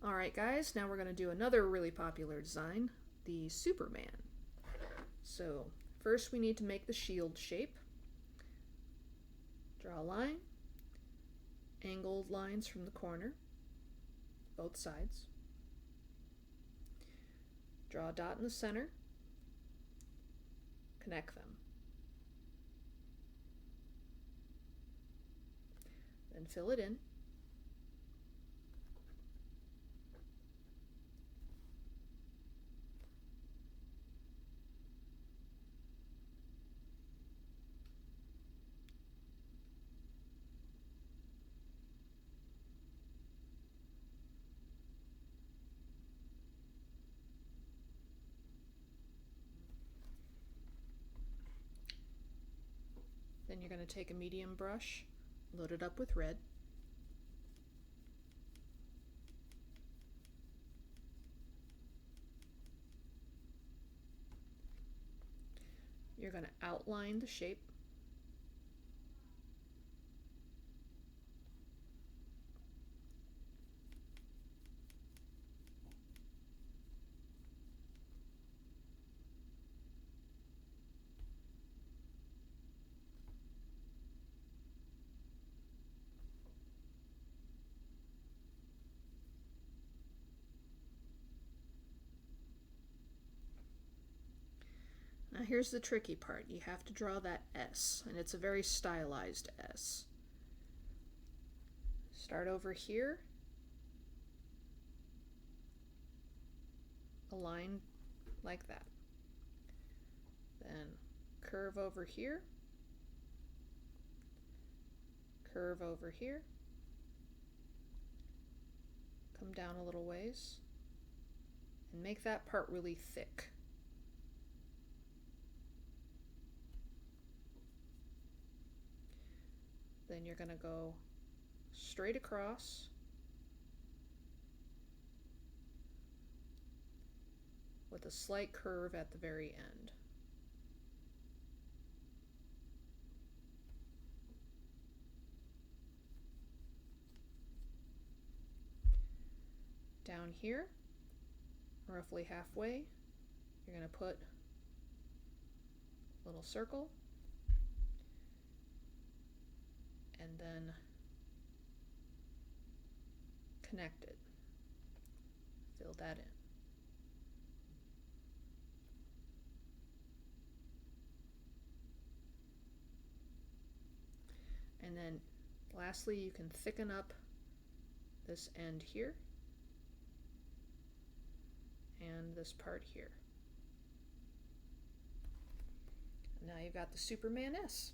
Alright guys, now we're going to do another really popular design, the Superman. So first we need to make the shield shape. Draw a line, angled lines from the corner, both sides. Draw a dot in the center, connect them. Then fill it in. Then you're going to take a medium brush, load it up with red. You're going to outline the shape. Now here's the tricky part. You have to draw that S, and it's a very stylized S. Start over here, a line like that. Then curve over here, curve over here, come down a little ways, and make that part really thick. Then you're going to go straight across with a slight curve at the very end. Down here, roughly halfway, you're going to put a little circle, and then connect it. Fill that in. And then lastly, you can thicken up this end here and this part here. Now you've got the Superman S.